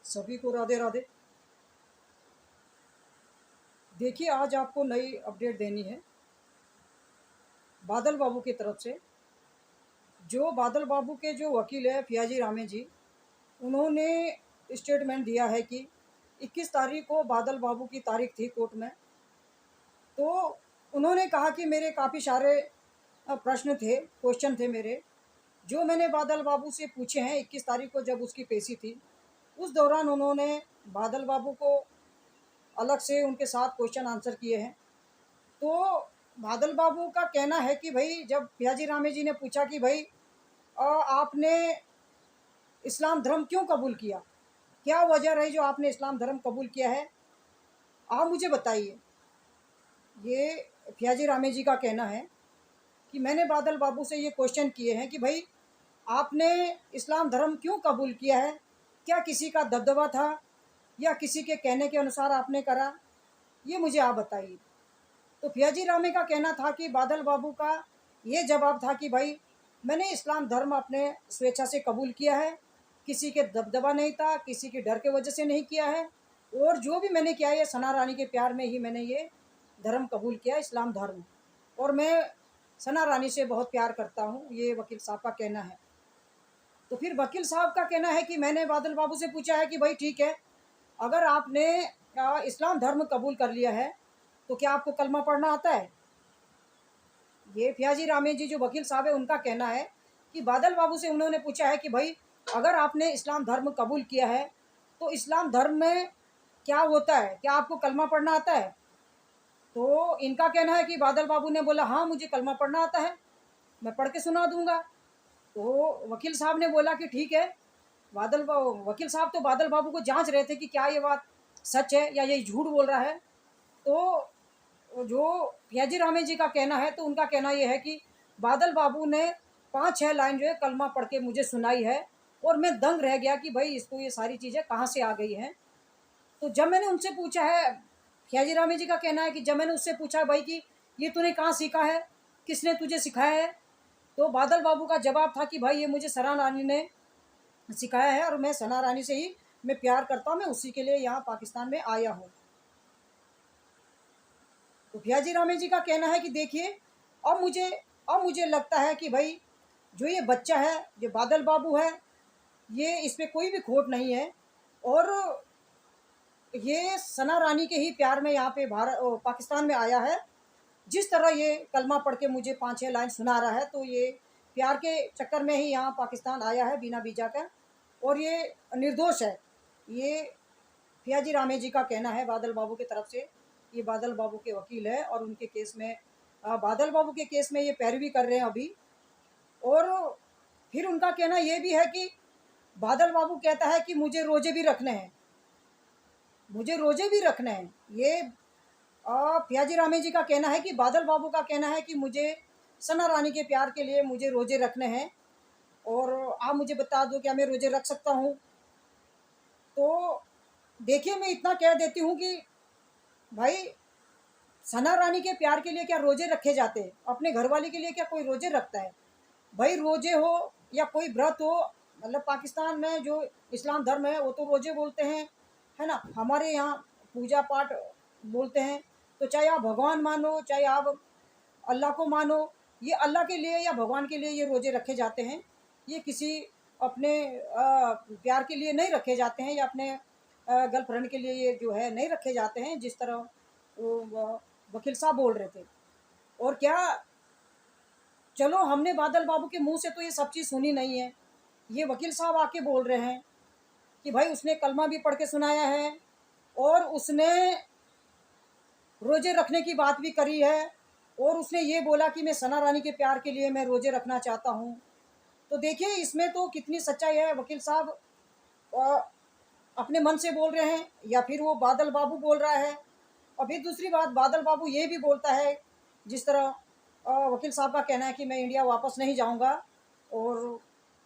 सभी को राधे राधे। देखिए, आज आपको नई अपडेट देनी है बादल बाबू की तरफ से। जो बादल बाबू के जो वकील है फियाजी रामे जी, उन्होंने स्टेटमेंट दिया है कि 21 तारीख को बादल बाबू की तारीख थी कोर्ट में। तो उन्होंने कहा कि मेरे काफ़ी सारे प्रश्न थे, क्वेश्चन थे मेरे, जो मैंने बादल बाबू से पूछे हैं 21 तारीख को जब उसकी पेशी थी। उस दौरान उन्होंने बादल बाबू को अलग से उनके साथ क्वेश्चन आंसर किए हैं। तो बादल बाबू का कहना है कि भाई, जब पियाजी रामे जी ने पूछा कि भाई आपने इस्लाम धर्म क्यों कबूल किया, क्या वजह रही जो आपने इस्लाम धर्म कबूल किया है, आप मुझे बताइए। ये पियाजी रामे जी का कहना है कि मैंने बादल बाबू से ये क्वेश्चन किए हैं कि भाई आपने इस्लाम धर्म क्यों कबूल किया है, क्या किसी का दबदबा था या किसी के कहने के अनुसार आपने करा, ये मुझे आप बताइए। तो फियाजी रामे का कहना था कि बादल बाबू का ये जवाब था कि भाई मैंने इस्लाम धर्म अपने स्वेच्छा से कबूल किया है, किसी के दबदबा नहीं था, किसी के डर के वजह से नहीं किया है, और जो भी मैंने किया है सना रानी के प्यार में ही मैंने ये धर्म कबूल किया, इस्लाम धर्म, और मैं सना रानी से बहुत प्यार करता हूँ, ये वकील साहब का कहना है। तो फिर वकील साहब का कहना है कि मैंने बादल बाबू से पूछा है कि भाई ठीक है, अगर आपने इस्लाम धर्म कबूल कर लिया है तो क्या आपको कलमा पढ़ना आता है। ये फियाजी रामे जी जो वकील साहब है उनका कहना है कि बादल बाबू से उन्होंने पूछा है कि भाई अगर आपने इस्लाम धर्म कबूल किया है तो इस्लाम धर्म में क्या होता है, क्या आपको कलमा पढ़ना आता है। तो इनका कहना है कि बादल बाबू ने बोला हाँ मुझे कलमा पढ़ना आता है, मैं पढ़ के सुना दूंगा। तो वकील साहब ने बोला कि ठीक है। वकील साहब तो बादल बाबू को जांच रहे थे कि क्या ये बात सच है या ये झूठ बोल रहा है। तो जो फियाजी रामे जी का कहना है, तो उनका कहना ये है कि बादल बाबू ने 5-6 लाइन जो है कलमा पढ़ के मुझे सुनाई है, और मैं दंग रह गया कि भाई इसको ये सारी चीज़ें कहाँ से आ गई हैं। तो जब मैंने उनसे पूछा है, फियाजी रामे जी का कहना है कि जब मैंने उससे पूछा भाई कि ये तूने कहाँ सीखा है, किसने तुझे सिखाया है, तो बादल बाबू का जवाब था कि भाई ये मुझे सना रानी ने सिखाया है, और मैं सना रानी से ही मैं प्यार करता हूँ, मैं उसी के लिए यहाँ पाकिस्तान में आया हूँ। तो फियाजी रामे जी का कहना है कि देखिए, अब मुझे लगता है कि भाई जो ये बच्चा है, जो बादल बाबू है, ये इसमें कोई भी खोट नहीं है, और ये सना रानी के ही प्यार में यहाँ पे पाकिस्तान में आया है। जिस तरह ये कलमा पढ़ के मुझे 5-6 लाइन सुना रहा है, तो ये प्यार के चक्कर में ही यहाँ पाकिस्तान आया है बिना वीज़ा का, और ये निर्दोष है। ये फियाजी रामे जी का कहना है बादल बाबू की तरफ से। ये बादल बाबू के वकील है, और उनके केस में बादल बाबू के केस में ये पैरवी कर रहे हैं अभी। और फिर उनका कहना ये भी है कि बादल बाबू कहता है कि मुझे रोजे भी रखने हैं, मुझे रोजे भी रखने हैं। ये फियाजी रामे जी का कहना है कि बादल बाबू का कहना है कि मुझे सना रानी के प्यार के लिए मुझे रोजे रखने हैं, और आप मुझे बता दो क्या मैं रोजे रख सकता हूँ। तो देखिए, मैं इतना कह देती हूँ कि भाई सना रानी के प्यार के लिए क्या रोजे रखे जाते हैं, अपने घरवाली के लिए क्या कोई रोजे रखता है। भाई रोजे हो या कोई व्रत हो, मतलब पाकिस्तान में जो इस्लाम धर्म है वो तो रोजे बोलते हैं, है ना। हमारे यहाँ पूजा पाठ बोलते हैं। तो चाहे आप भगवान मानो, चाहे आप अल्लाह को मानो, ये अल्लाह के लिए या भगवान के लिए ये रोजे रखे जाते हैं। ये किसी अपने प्यार के लिए नहीं रखे जाते हैं, या अपने गर्लफ्रेंड के लिए ये जो है नहीं रखे जाते हैं, जिस तरह वो वकील साहब बोल रहे थे। और क्या, चलो हमने बादल बाबू के मुंह से तो ये सब चीज़ सुनी नहीं है, ये वकील साहब आके बोल रहे हैं कि भाई उसने कलमा भी पढ़ के सुनाया है, और उसने रोजे रखने की बात भी करी है, और उसने ये बोला कि मैं सना रानी के प्यार के लिए मैं रोजे रखना चाहता हूँ। तो देखिए इसमें तो कितनी सच्चाई है। वकील साहब अपने मन से बोल रहे हैं, या फिर वो बादल बाबू बोल रहा है। और फिर दूसरी बात, बादल बाबू ये भी बोलता है, जिस तरह वकील साहब का कहना है कि मैं इंडिया वापस नहीं जाऊंगा और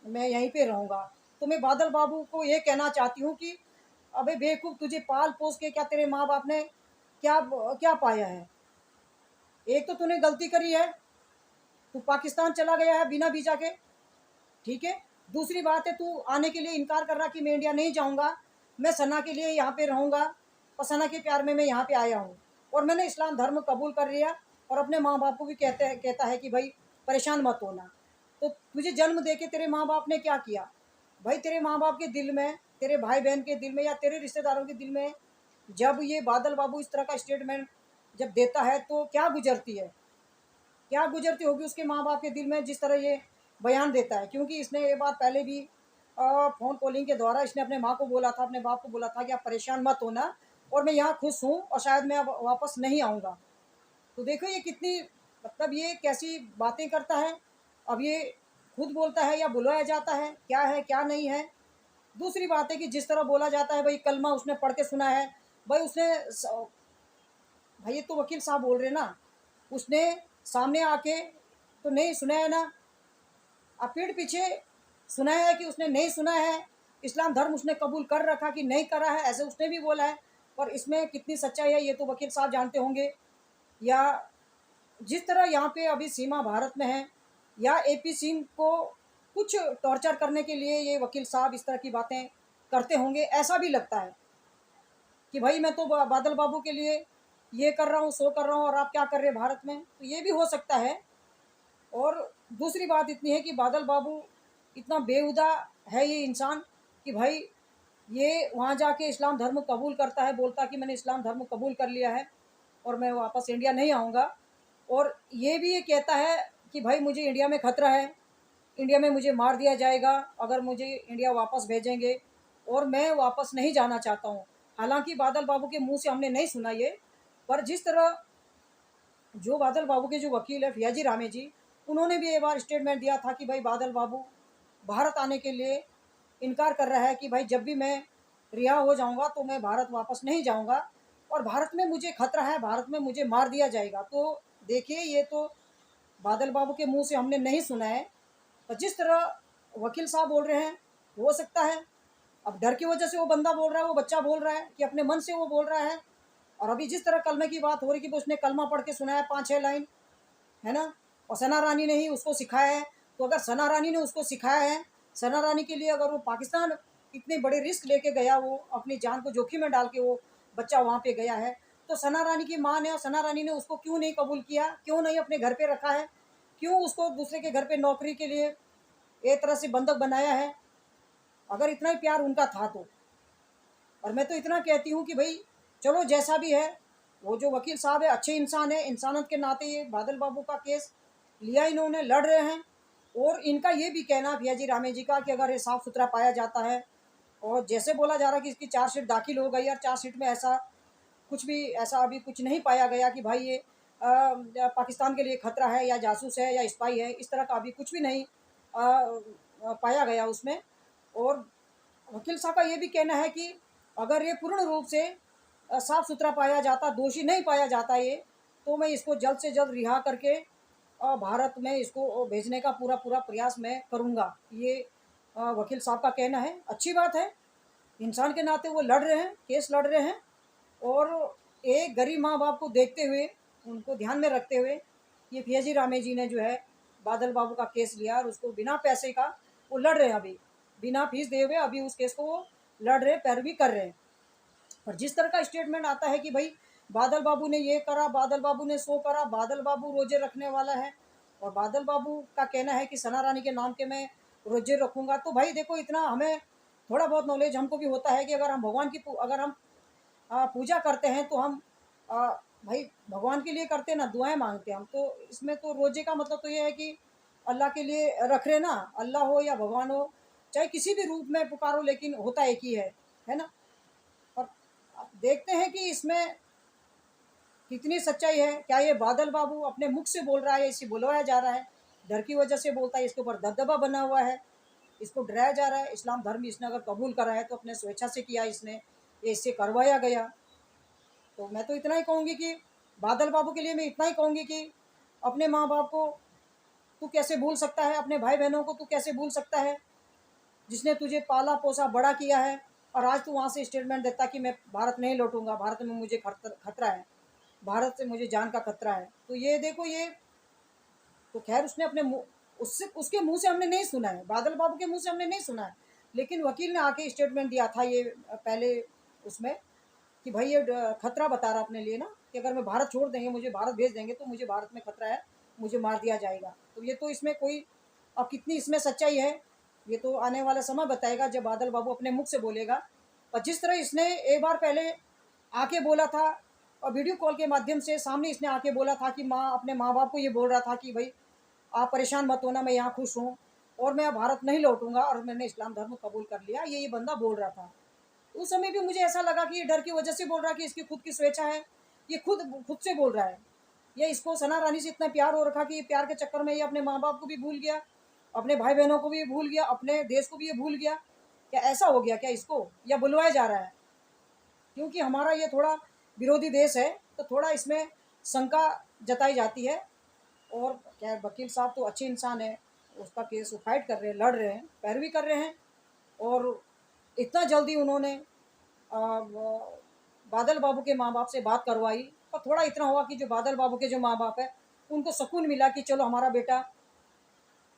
मैं यहीं पे रहूंगा। तो मैं बादल बाबू को ये कहना चाहती हूँ कि अबे बेवकूफ़, तुझे पाल पोस के क्या तेरे माँ बाप ने क्या क्या पाया है। एक तो तूने गलती करी है, तू पाकिस्तान चला गया है बिना वीज़ा के, ठीक है। दूसरी बात है, तू आने के लिए इनकार कर रहा कि मैं इंडिया नहीं जाऊँगा, मैं सना के लिए यहाँ पे रहूँगा और सना के प्यार में मैं यहाँ पे आया हूँ और मैंने इस्लाम धर्म कबूल कर लिया और अपने माँ बाप को भी कहता है कि भाई परेशान मत होना। तो तुझे जन्म दे के तेरे माँ बाप ने क्या किया भाई? तेरे माँ बाप के दिल में, तेरे भाई बहन के दिल में या तेरे रिश्तेदारों के दिल में जब ये बादल बाबू इस तरह का स्टेटमेंट जब देता है तो क्या गुजरती है, क्या गुजरती होगी उसके माँ बाप के दिल में जिस तरह ये बयान देता है। क्योंकि इसने ये बात पहले भी फ़ोन कॉलिंग के द्वारा इसने अपने माँ को बोला था, अपने बाप को बोला था कि आप परेशान मत होना और मैं यहाँ खुश हूँ और शायद मैं अब वापस नहीं आऊँगा। तो देखो ये कितनी, मतलब ये कैसी बातें करता है। अब ये खुद बोलता है या बुलाया जाता है क्या नहीं है। दूसरी बात है कि जिस तरह बोला जाता है भाई कलमा उसने पढ़ के सुना है, भाई उसने भाई ये तो वकील साहब बोल रहे ना, उसने सामने आके तो नहीं सुनाया ना, अब पीठ पीछे सुनाया है कि उसने नहीं सुना है। इस्लाम धर्म उसने कबूल कर रखा कि नहीं करा है ऐसे उसने भी बोला है, पर इसमें कितनी सच्चाई है ये तो वकील साहब जानते होंगे। या जिस तरह यहाँ पे अभी सीमा भारत में है या एपी सिंह को कुछ टॉर्चर करने के लिए ये वकील साहब इस तरह की बातें करते होंगे, ऐसा भी लगता है कि भाई मैं तो बादल बाबू के लिए ये कर रहा हूँ सो कर रहा हूँ और आप क्या कर रहे हैं भारत में, तो ये भी हो सकता है। और दूसरी बात इतनी है कि बादल बाबू इतना बेहुदा है ये इंसान कि भाई ये वहाँ जाके इस्लाम धर्म कबूल करता है, बोलता कि मैंने इस्लाम धर्म कबूल कर लिया है और मैं वापस इंडिया नहीं आऊँगा। और ये भी ये कहता है कि भाई मुझे इंडिया में खतरा है, इंडिया में मुझे मार दिया जाएगा अगर मुझे इंडिया वापस भेजेंगे और मैं वापस नहीं जाना चाहता हूँ। हालांकि बादल बाबू के मुंह से हमने नहीं सुना ये, पर जिस तरह जो बादल बाबू के जो वकील है फियाजी रामे जी, उन्होंने भी एक बार स्टेटमेंट दिया था कि भाई बादल बाबू भारत आने के लिए इनकार कर रहा है कि भाई जब भी मैं रिहा हो जाऊंगा तो मैं भारत वापस नहीं जाऊंगा और भारत में मुझे खतरा है, भारत में मुझे मार दिया जाएगा। तो देखिए ये तो बादल बाबू के मुंह से हमने नहीं सुना है, पर जिस तरह वकील साहब बोल रहे हैं हो सकता है अब डर की वजह से वो बंदा बोल रहा है, वो बच्चा बोल रहा है कि अपने मन से वो बोल रहा है। और अभी जिस तरह कलमे की बात हो रही कि उसने कलमा पढ़ के सुनाया 5-6 लाइन, है ना, और सना रानी ने ही उसको सिखाया है। तो अगर सना रानी ने उसको सिखाया है, सना रानी के लिए अगर वो पाकिस्तान इतने बड़े रिस्क लेके गया, वो अपनी जान को जोखिम में डाल के वो बच्चा वहाँ पे गया है, तो सना रानी की माँ ने और सना रानी ने उसको क्यों नहीं कबूल किया, क्यों नहीं अपने घर पे रखा है, क्यों उसको दूसरे के घर पे नौकरी के लिए एक तरह से बंधक बनाया है, अगर इतना ही प्यार उनका था तो। और मैं तो इतना कहती हूँ कि भाई चलो जैसा भी है, वो जो वकील साहब है अच्छे इंसान है, इंसानियत के नाते ये बादल बाबू का केस लिया, इन्होंने लड़ रहे हैं। और इनका ये भी कहना फियाजी रामे जी का कि अगर ये साफ़ सुथरा पाया जाता है और जैसे बोला जा रहा है कि इसकी चार्जशीट दाखिल हो गई और चार्जशीट में ऐसा कुछ भी, ऐसा अभी कुछ नहीं पाया गया कि भाई ये पाकिस्तान के लिए खतरा है या जासूस है या स्पाई है, इस तरह का अभी कुछ भी नहीं पाया गया उसमें। और वकील साहब का ये भी कहना है कि अगर ये पूर्ण रूप से साफ सुथरा पाया जाता, दोषी नहीं पाया जाता ये, तो मैं इसको जल्द से जल्द रिहा करके भारत में इसको भेजने का पूरा पूरा प्रयास मैं करूँगा। ये वकील साहब का कहना है। अच्छी बात है, इंसान के नाते वो लड़ रहे हैं, केस लड़ रहे हैं और एक गरीब माँ बाप को देखते हुए, उनको ध्यान में रखते हुए ये फियाजी रामे जी ने जो है बादल बाबू का केस लिया और उसको बिना पैसे का वो लड़ रहे हैं, अभी बिना फीस दिए हुए अभी उस केस को वो लड़ रहे, पैरवी कर रहे हैं। और जिस तरह का स्टेटमेंट आता है कि भाई बादल बाबू ने ये करा, बादल बाबू ने सो करा, बादल बाबू रोजे रखने वाला है और बादल बाबू का कहना है कि सना रानी के नाम के मैं रोजे रखूँगा। तो भाई देखो इतना हमें थोड़ा बहुत नॉलेज हमको भी होता है कि अगर हम भगवान की अगर हम पूजा करते हैं तो हम भाई भगवान के लिए करते हैं ना, दुआएं मांगते हैं हम। तो इसमें तो रोजे का मतलब तो ये है कि अल्लाह के लिए रख रहे ना, अल्लाह हो या भगवान हो, चाहे किसी भी रूप में पुकारो लेकिन होता एक ही है ना। और अब देखते हैं कि इसमें कितनी सच्चाई है। क्या ये बादल बाबू अपने मुख से बोल रहा है, इसे बुलवाया जा रहा है, डर की वजह से बोलता है, इसके ऊपर दबदबा बना हुआ है, इसको डराया जा रहा है। इस्लाम धर्म इसने अगर कबूल करा है तो अपने स्वेच्छा से किया इसने, ये इससे करवाया गया। तो मैं तो इतना ही कहूँगी कि बादल बाबू के लिए मैं इतना ही कहूँगी कि अपने माँ बाप को तू कैसे भूल सकता है, अपने भाई बहनों को तू कैसे भूल सकता है, जिसने तुझे पाला पोसा बड़ा किया है और आज तू वहाँ से स्टेटमेंट देता कि मैं भारत नहीं लौटूंगा, भारत में मुझे खतरा है, भारत से मुझे जान का खतरा है। तो ये देखो ये तो खैर उसने अपने मुँह, उससे उसके मुंह से हमने नहीं सुना है, बादल बाबू के मुंह से हमने नहीं सुना है, लेकिन वकील ने आके स्टेटमेंट दिया था ये पहले उसमें कि भाई ये खतरा बता रहा अपने लिए ना, कि अगर मैं भारत छोड़ देंगे, मुझे भारत भेज देंगे तो मुझे भारत में खतरा है, मुझे मार दिया जाएगा। तो ये तो इसमें कोई, अब कितनी इसमें सच्चाई है ये तो आने वाला समय बताएगा, जब बादल बाबू अपने मुख से बोलेगा। और जिस तरह इसने एक बार पहले आके बोला था, और वीडियो कॉल के माध्यम से सामने इसने आके बोला था कि माँ, अपने माँ बाप को ये बोल रहा था कि भाई आप परेशान मत होना, मैं यहाँ खुश हूँ और मैं भारत नहीं लौटूंगा और मैंने इस्लाम धर्म कबूल कर लिया, ये बंदा बोल रहा था। उस समय भी मुझे ऐसा लगा कि ये डर की वजह से बोल रहा है, कि इसकी खुद की स्वेच्छा है, ये खुद खुद से बोल रहा है। ये इसको सना रानी से इतना प्यार हो रखा कि ये प्यार के चक्कर में ये अपने माँ बाप को भी भूल गया, अपने भाई बहनों को भी भूल गया, अपने देश को भी ये भूल गया। क्या ऐसा हो गया क्या इसको, या बुलवाया जा रहा है? क्योंकि हमारा ये थोड़ा विरोधी देश है, तो थोड़ा इसमें शंका जताई जाती है। और क्या वकील साहब तो अच्छे इंसान है, उसका केस वो फाइट कर रहे हैं, लड़ रहे हैं, पैरवी कर रहे हैं। और इतना जल्दी उन्होंने बादल बाबू के माँ बाप से बात करवाई, और थोड़ा इतना हुआ कि जो बादल बाबू के जो माँ बाप है उनको सुकून मिला कि चलो हमारा बेटा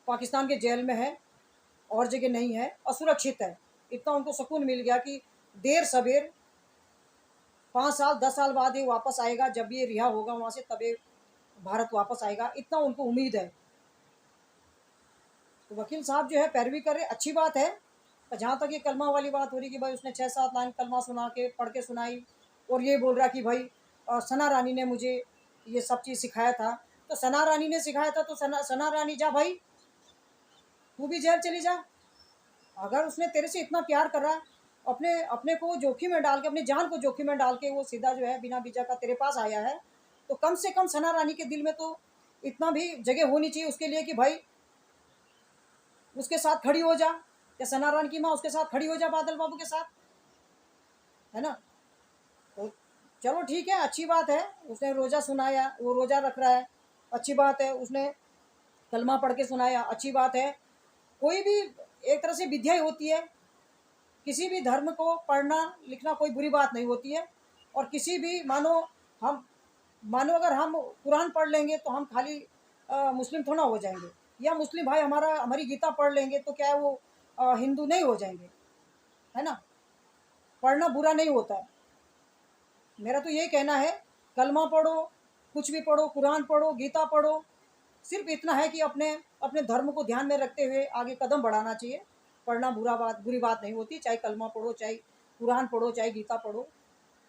पाकिस्तान के जेल में है और जगह नहीं है, असुरक्षित है। इतना उनको सुकून मिल गया कि देर सवेर 5 साल 10 साल बाद ये वापस आएगा, जब ये रिहा होगा वहाँ से तब ये भारत वापस आएगा, इतना उनको उम्मीद है। तो वकील साहब जो है पैरवी कर रहे, अच्छी बात है। पर जहाँ तक ये कलमा वाली बात हो रही कि भाई उसने 6-7 लाइन कलमा सुना के पढ़ के सुनाई, और ये बोल रहा कि भाई सना रानी ने मुझे ये सब चीज़ सिखाया था। तो सना रानी ने सिखाया था तो सना रानी जा भाई, तू भी जेल चली जा। अगर उसने तेरे से इतना प्यार कर रहा है, अपने अपने को जोखिम में डाल के, अपनी जान को जोखिम में डाल के वो सीधा जो है बिना वीजा का तेरे पास आया है, तो कम से कम सना रानी के दिल में तो इतना भी जगह होनी चाहिए उसके लिए कि भाई उसके साथ खड़ी हो जा, या सना रानी की माँ उसके साथ खड़ी हो जा बादल बाबू के साथ, है ना। तो चलो ठीक है, अच्छी बात है, उसने रोज़ा सुनाया, वो रोज़ा रख रहा है, अच्छी बात है। उसने कलमा पढ़ के सुनाया, अच्छी बात है। कोई भी एक तरह से विद्या ही होती है, किसी भी धर्म को पढ़ना लिखना कोई बुरी बात नहीं होती है। और किसी भी हम मानो अगर हम कुरान पढ़ लेंगे तो हम खाली मुस्लिम थोड़ा हो जाएंगे, या मुस्लिम भाई हमारी गीता पढ़ लेंगे तो क्या है वो हिंदू नहीं हो जाएंगे, है ना। पढ़ना बुरा नहीं होता है, मेरा तो यही कहना है। कलमा पढ़ो, कुछ भी पढ़ो, कुरान पढ़ो, गीता पढ़ो, सिर्फ इतना है कि अपने अपने धर्म को ध्यान में रखते हुए आगे कदम बढ़ाना चाहिए। पढ़ना बुरी बात नहीं होती, चाहे कलमा पढ़ो, चाहे कुरान पढ़ो, चाहे गीता पढ़ो,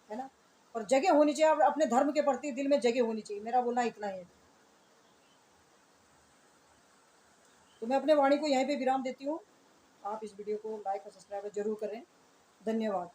है ना। और जगह होनी चाहिए, अपने धर्म के प्रति दिल में जगह होनी चाहिए, मेरा बोलना इतना ही है। तो मैं अपने वाणी को यहीं पे विराम देती हूँ। आप इस वीडियो को लाइक और सब्सक्राइब जरूर करें। धन्यवाद।